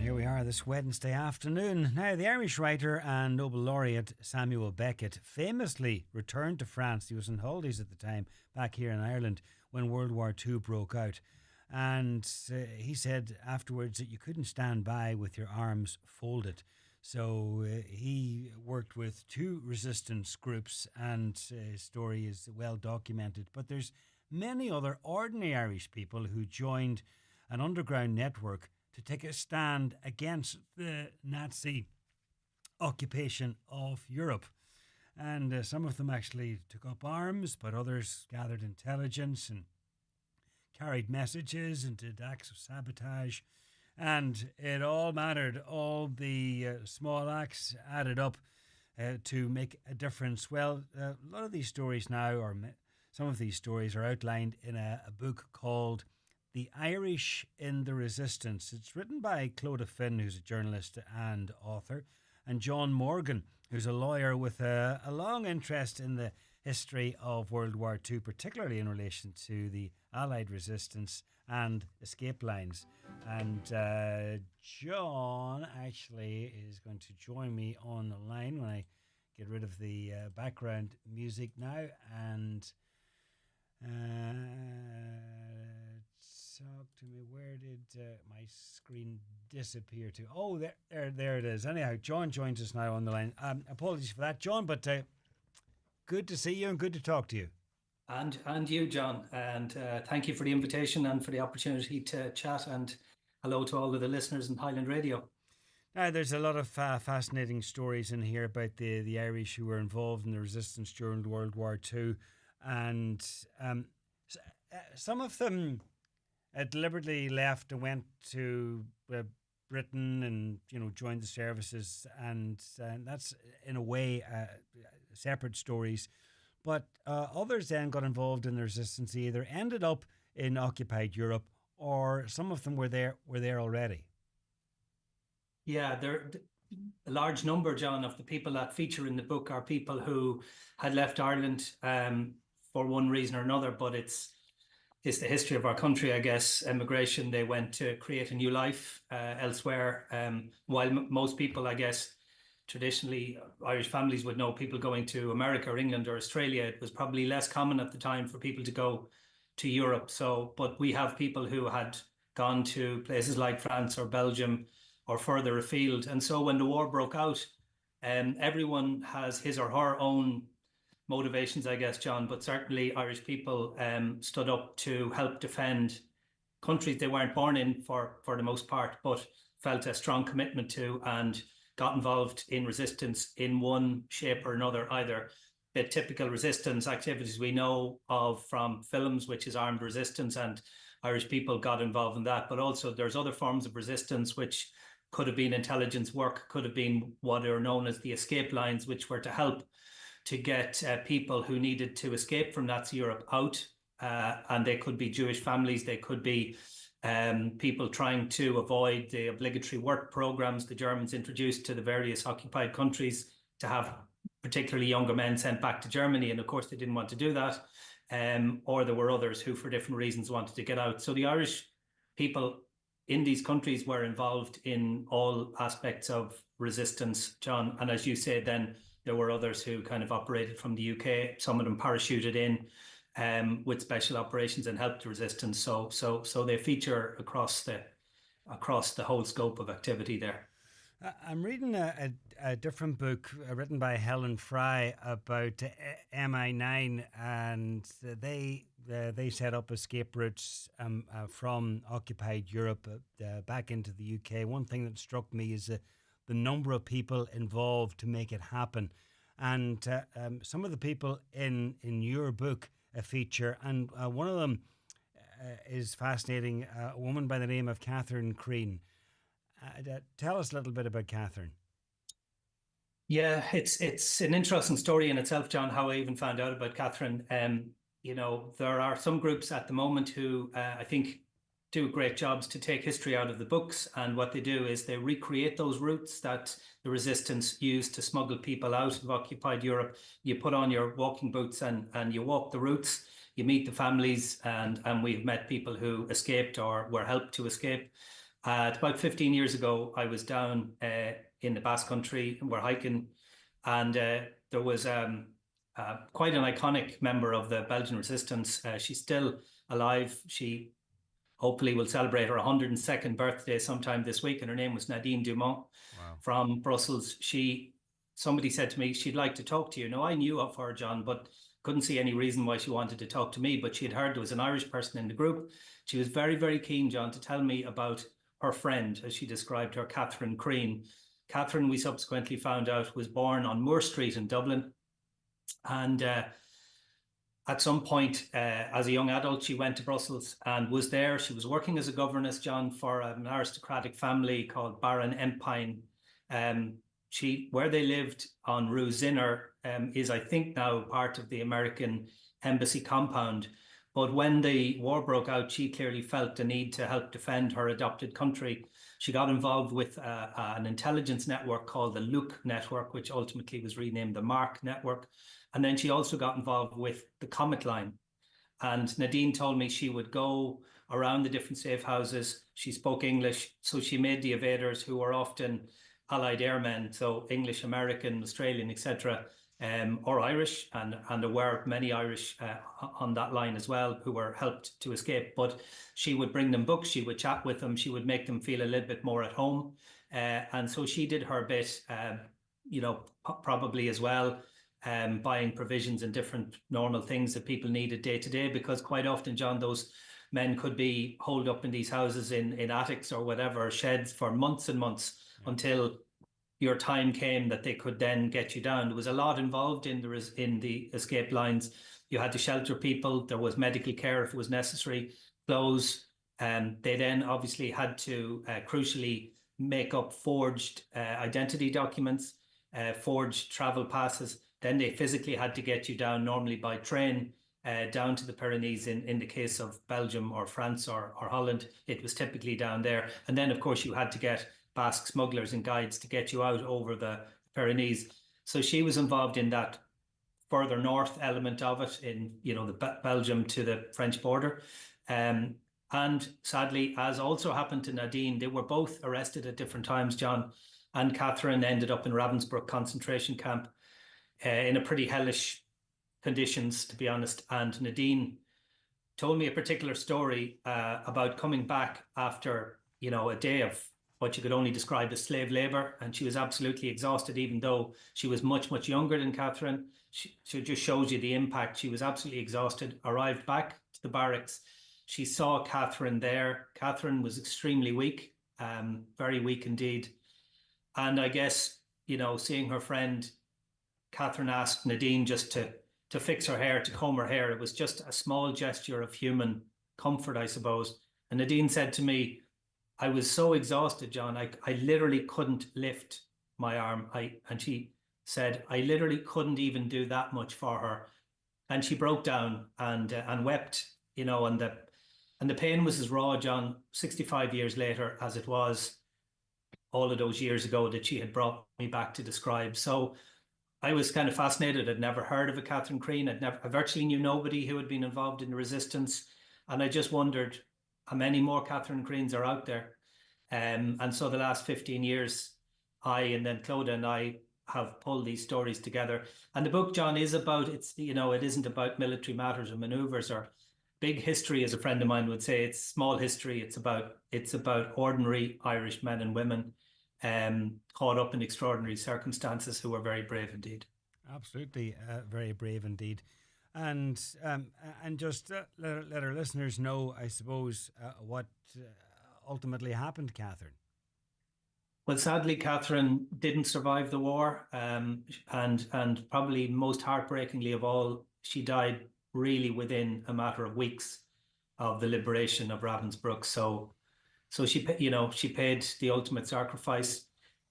Here we are this Wednesday afternoon. Now, the Irish writer and Nobel laureate Samuel Beckett famously returned to France. He was on holidays at the time back here in Ireland when World War II broke out. And he said afterwards that you couldn't stand by with your arms folded. So he worked with two resistance groups, and his story is well documented. But there's many other ordinary Irish people who joined an underground network to take a stand against the Nazi occupation of Europe. And some of them actually took up arms, but others gathered intelligence and carried messages and did acts of sabotage. And it all mattered. All the small acts added up to make a difference. Well, a lot of these stories now, or some of these stories, are outlined in a book called The Irish in the Resistance. It's written by Clodagh Finn, who's a journalist and author, and John Morgan, who's a lawyer with a long interest in the history of World War II, particularly in relation to the Allied resistance and escape lines. And John actually is going to join me on the line when I get rid of the background music now. And talk to me. Where did my screen disappear to? Oh, there it is. Anyhow, John joins us now on the line. Apologies for that, John, but good to see you and good to talk to you. And you, John, and thank you for the invitation and for the opportunity to chat, and hello to all of the listeners in Highland Radio. Now, there's a lot of fascinating stories in here about the Irish who were involved in the resistance during World War II, and some of them deliberately left and went to Britain and joined the services, and that's in a way separate stories. But others then got involved in the resistance, either ended up in occupied Europe, or some of them were there already. Yeah, a large number, John, of the people that feature in the book are people who had left Ireland for one reason or another, but it's the history of our country, I guess. Immigration, they went to create a new life elsewhere, while most people, I guess, traditionally, Irish families would know people going to America or England or Australia. It was probably less common at the time for people to go to Europe. But we have people who had gone to places like France or Belgium or further afield. And so when the war broke out, everyone has his or her own motivations, I guess, John, but certainly Irish people stood up to help defend countries they weren't born in for the most part, but felt a strong commitment to, and got involved in resistance in one shape or another, either the typical resistance activities we know of from films, which is armed resistance, and Irish people got involved in that. But also there's other forms of resistance, which could have been intelligence work, could have been what are known as the escape lines, which were to help to get people who needed to escape from Nazi Europe out. And they could be Jewish families, they could be people trying to avoid the obligatory work programs the Germans introduced to the various occupied countries to have particularly younger men sent back to Germany. And of course, they didn't want to do that. Or there were others who, for different reasons, wanted to get out. So the Irish people in these countries were involved in all aspects of resistance, John. And as you said, then there were others who kind of operated from the UK. Some of them parachuted in with special operations and helped the resistance. So they feature across the whole scope of activity there. I'm reading a different book written by Helen Fry about MI9, and they set up escape routes from occupied Europe back into the UK. One thing that struck me is the number of people involved to make it happen. And some of the people in your book feature, and one of them is fascinating, a woman by the name of Catherine Crean. Tell us a little bit about Catherine. Yeah, it's an interesting story in itself, John, how I even found out about Catherine. There are some groups at the moment who I think do great jobs to take history out of the books. And what they do is they recreate those routes that the resistance used to smuggle people out of occupied Europe. You put on your walking boots and you walk the routes, you meet the families, and we've met people who escaped or were helped to escape. About 15 years ago, I was down in the Basque Country, and we're hiking, and there was quite an iconic member of the Belgian resistance. She's still alive. She hopefully will celebrate her 102nd birthday sometime this week, and her name was Nadine Dumont. Wow. From Brussels. Somebody said to me she'd like to talk to you. Now, I knew of her, John, but couldn't see any reason why she wanted to talk to me, but she had heard there was an Irish person in the group. She was very, very keen, John, to tell me about her friend, as she described her, Catherine Crean. Catherine, we subsequently found out, was born on Moore Street in Dublin. And at some point, as a young adult, she went to Brussels and was there. She was working as a governess, John, for an aristocratic family called Baron Empine. Where they lived on Rue Zinner is, I think, now part of the American embassy compound. But when the war broke out, she clearly felt the need to help defend her adopted country. She got involved with an intelligence network called the Luke Network, which ultimately was renamed the Mark Network. And then she also got involved with the Comet Line. And Nadine told me she would go around the different safe houses. She spoke English, so she made the evaders, who were often Allied airmen, so English, American, Australian, etc., or Irish, and there were many Irish on that line as well who were helped to escape. But she would bring them books, she would chat with them, she would make them feel a little bit more at home. And so she did her bit, probably as well, buying provisions and different normal things that people needed day to day, because quite often, John, those men could be holed up in these houses in attics or whatever, sheds for months and months, until your time came that they could then get you down. There was a lot involved in the escape lines. You had to shelter people. There was medical care if it was necessary, clothes. They then obviously had to crucially make up forged identity documents, forged travel passes. Then they physically had to get you down, normally by train, down to the Pyrenees. In the case of Belgium or France or Holland, it was typically down there. And then, of course, you had to get Basque smugglers and guides to get you out over the Pyrenees. So she was involved in that further north element of it, in the Belgium to the French border. And sadly, as also happened to Nadine, they were both arrested at different times, John. And Catherine ended up in Ravensbrück concentration camp in a pretty hellish conditions, to be honest. And Nadine told me a particular story about coming back after, a day of what you could only describe as slave labor. And she was absolutely exhausted, even though she was much, much younger than Catherine. She just shows you the impact. She was absolutely exhausted, arrived back to the barracks. She saw Catherine there. Catherine was extremely weak, very weak indeed. And I guess, seeing her friend, Catherine asked Nadine just to fix her hair, to comb her hair. It was just a small gesture of human comfort, I suppose. And Nadine said to me, I was so exhausted, John, I literally couldn't lift my arm. And she said, I literally couldn't even do that much for her. And she broke down and wept, and the pain was as raw, John, 65 years later, as it was all of those years ago that she had brought me back to describe. So I was kind of fascinated. I'd never heard of a Catherine Crean. I virtually knew nobody who had been involved in the resistance. And I just wondered how many more Catherine Creans are out there. And so the last 15 years, and then Clodagh and I have pulled these stories together. And the book, John, is about, it isn't about military matters or maneuvers or big history, as a friend of mine would say. It's small history. It's about ordinary Irish men and women caught up in extraordinary circumstances who were very brave indeed. Absolutely, very brave indeed. And just let our listeners know, I suppose, what ultimately happened to Catherine. Well, sadly, Catherine didn't survive the war, and probably most heartbreakingly of all, she died really within a matter of weeks of the liberation of Ravensbrück. So she paid the ultimate sacrifice,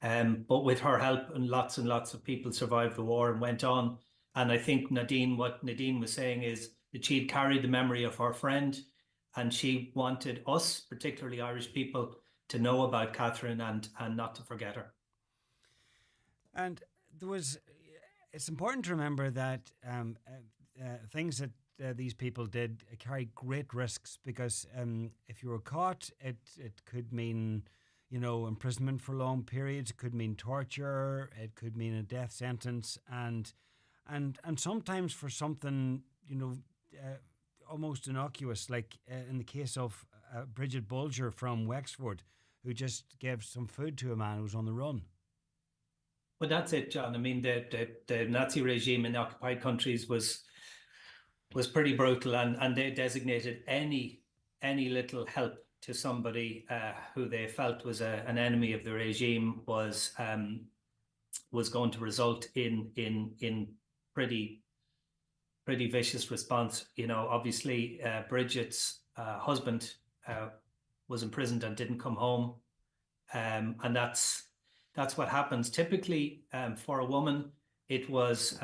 but with her help, and lots of people survived the war and went on. And I think what Nadine was saying is that she'd carried the memory of her friend, and she wanted us, particularly Irish people, to know about Catherine and not to forget her. And it's important to remember that things that these people did carry great risks because if you were caught, it could mean, imprisonment for long periods. It could mean torture. It could mean a death sentence, and sometimes for something almost innocuous, like in the case of Bridget Bulger from Wexford, who just gave some food to a man who was on the run. Well, that's it, John. I mean, the Nazi regime in the occupied countries was pretty brutal, and they designated any little help to somebody who they felt was an enemy of the regime was going to result in pretty vicious response. Obviously, Bridget's husband was imprisoned and didn't come home, and that's what happens typically. For a woman, it was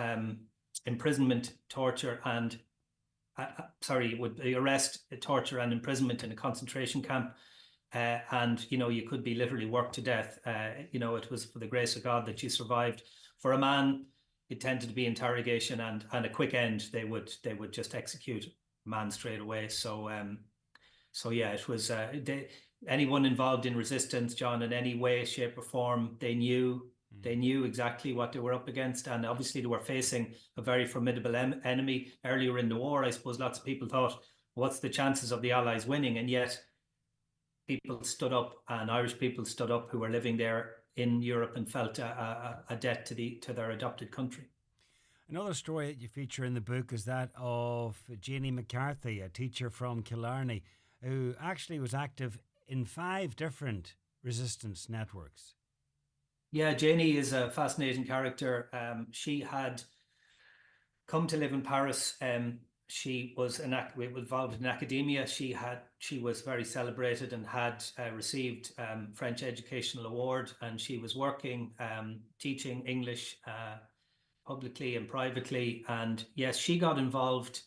imprisonment, torture, and it would be arrest, torture, and imprisonment in a concentration camp. And you could be literally worked to death. It was for the grace of God that you survived. For a man, it tended to be interrogation and a quick end. They would just execute a man straight away. So yeah, it was anyone involved in resistance, John, in any way, shape, or form. They knew exactly what they were up against, and obviously they were facing a very formidable enemy. Earlier in the war, I suppose lots of people thought, what's the chances of the Allies winning? And yet people stood up, and Irish people stood up who were living there in Europe and felt a debt to their adopted country. Another story that you feature in the book is that of Janie McCarthy, a teacher from Killarney, who actually was active in 5 different resistance networks. Yeah, Janie is a fascinating character. She had come to live in Paris. She was involved in academia. She was very celebrated and had received French Educational Award, and she was working teaching English publicly and privately. And yes, she got involved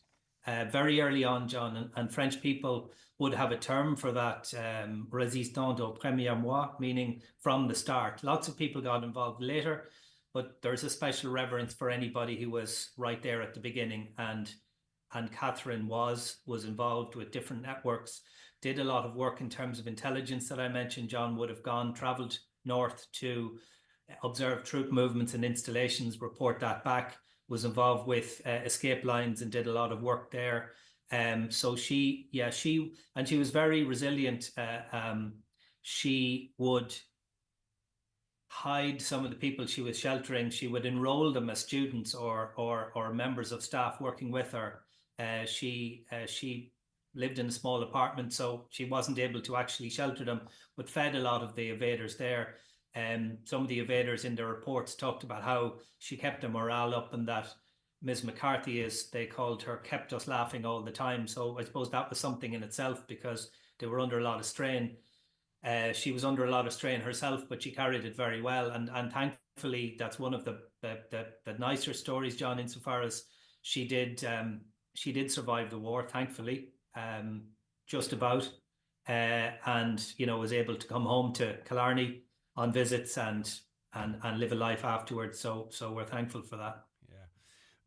very early on, John, and French people would have a term for that, résistant au premier mois, meaning from the start. Lots of people got involved later, but there's a special reverence for anybody who was right there at the beginning. And Catherine was involved with different networks, did a lot of work in terms of intelligence that I mentioned. John would have travelled north to observe troop movements and installations, report that back, was involved with escape lines and did a lot of work there. So she was very resilient. She would hide some of the people she was sheltering. She would enroll them as students or members of staff working with her. She lived in a small apartment, so she wasn't able to actually shelter them, but fed a lot of the evaders there. Some of the evaders in their reports talked about how she kept their morale up, and that Ms. McCarthy, as they called her, kept us laughing all the time. So I suppose that was something in itself, because they were under a lot of strain. She was under a lot of strain herself, but she carried it very well. And thankfully, that's one of the nicer stories, John, insofar as she did survive the war, thankfully, just about, and was able to come home to Killarney on visits and live a life afterwards. So we're thankful for that. Yeah,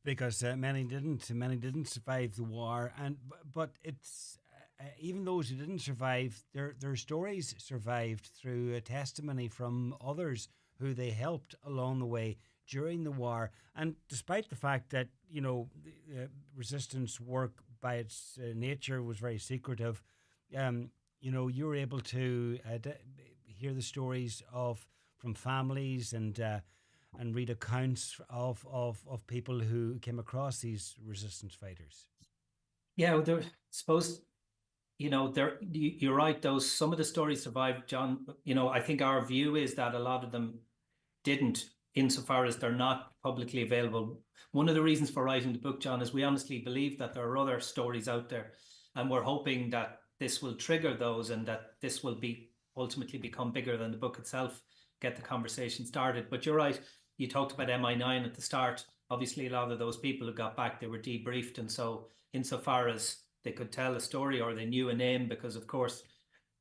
because many didn't survive the war, but it's even those who didn't survive, their stories survived through a testimony from others who they helped along the way during the war. And despite the fact that resistance work by its nature was very secretive, you were able to hear the stories from families and read accounts of people who came across these resistance fighters. Yeah, you're right. Some of the stories survived, John. I think our view is that a lot of them didn't, insofar as they're not publicly available. One of the reasons for writing the book, John, is we honestly believe that there are other stories out there, and we're hoping that this will trigger those, and that this will ultimately become bigger than the book itself, get the conversation started. But you're right. You talked about MI9 at the start. Obviously, a lot of those people who got back, they were debriefed, and so insofar as they could tell a story or they knew a name, because of course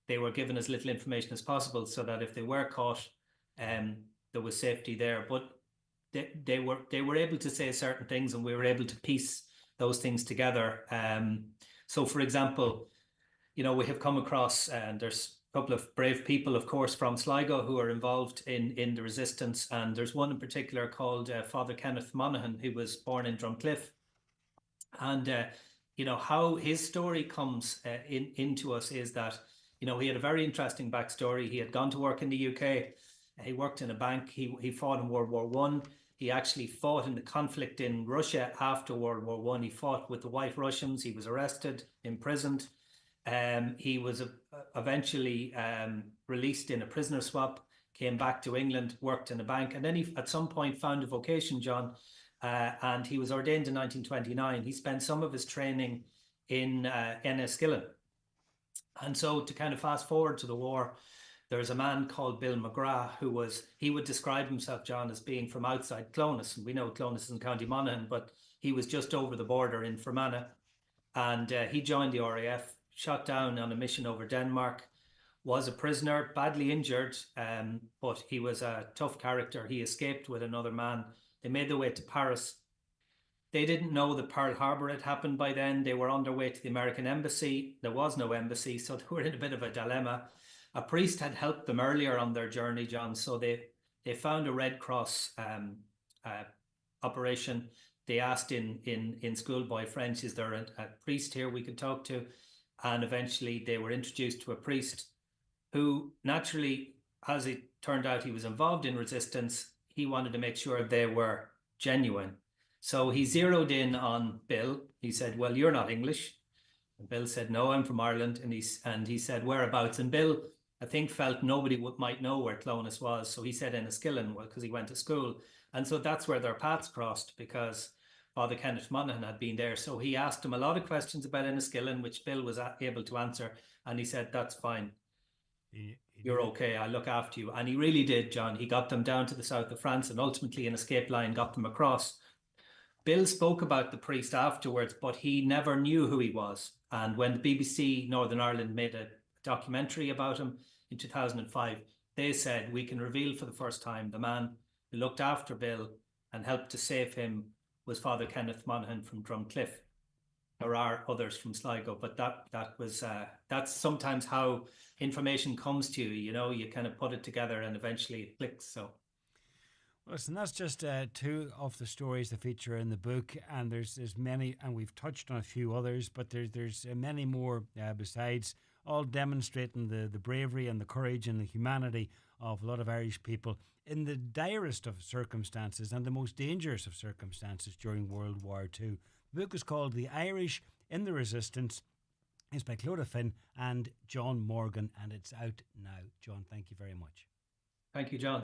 they were given as little information as possible, so that if they were caught, there was safety there. But they were able to say certain things, and we were able to piece those things together. So, for example, you know, we have come across, and there's a couple of brave people, of course, from Sligo who are involved in the resistance. And there's one in particular called Father Kenneth Monaghan, who was born in Drumcliff. And, you know, how his story comes into us is that, you know, he had a very interesting backstory. He had gone to work in the UK. He worked in a bank. He fought in World War One. He actually fought in the conflict in Russia after World War One. He fought with the White Russians. He was arrested, imprisoned. He was eventually released in a prisoner swap, came back to England, worked in a bank, and then he at some point found a vocation, John, and he was ordained in 1929. He spent some of his training in Enniskillen. And so to kind of fast forward to the war, there's a man called Bill McGrath he would describe himself, John, as being from outside Clones. And we know Clones is in County Monaghan, but he was just over the border in Fermanagh. And he joined the RAF, shot down on a mission over Denmark, was a prisoner, badly injured, but he was a tough character. He escaped with another man. They made their way to Paris. They didn't know that Pearl Harbor had happened by then. They were on their way to the American embassy. There was no embassy, so they were in a bit of a dilemma. A priest had helped them earlier on their journey, John, so they found a Red Cross operation. They asked in schoolboy French, is there a priest here we could talk to? And eventually they were introduced to a priest who naturally, as it turned out, he was involved in resistance. He wanted to make sure they were genuine. So he zeroed in on Bill. He said, well, you're not English. And Bill said, no, I'm from Ireland. And he said, whereabouts? And Bill, I think, felt nobody might know where Clones was. So he said Enniskillen, because he went to school. And so that's where their paths crossed, because Father Kenneth Monaghan had been there. So he asked him a lot of questions about Enniskillen, which Bill was able to answer. And he said, that's fine. You're okay. I'll look after you. And he really did, John. He got them down to the south of France and ultimately an escape line got them across. Bill spoke about the priest afterwards, but he never knew who he was. And when the BBC Northern Ireland made a documentary about him in 2005, they said, we can reveal for the first time the man who looked after Bill and helped to save him was Father Kenneth Monaghan from Drumcliff. There are others from Sligo, but that's sometimes how information comes to you. You know, you kind of put it together and eventually it clicks. So. Well, listen, that's just two of the stories that feature in the book, and there's many, and we've touched on a few others, but there's many more besides, all demonstrating the bravery and the courage and the humanity of a lot of Irish people in the direst of circumstances and the most dangerous of circumstances during World War II. The book is called The Irish in the Resistance. It's by Clodagh Finn and John Morgan, and it's out now. John, thank you very much. Thank you, John.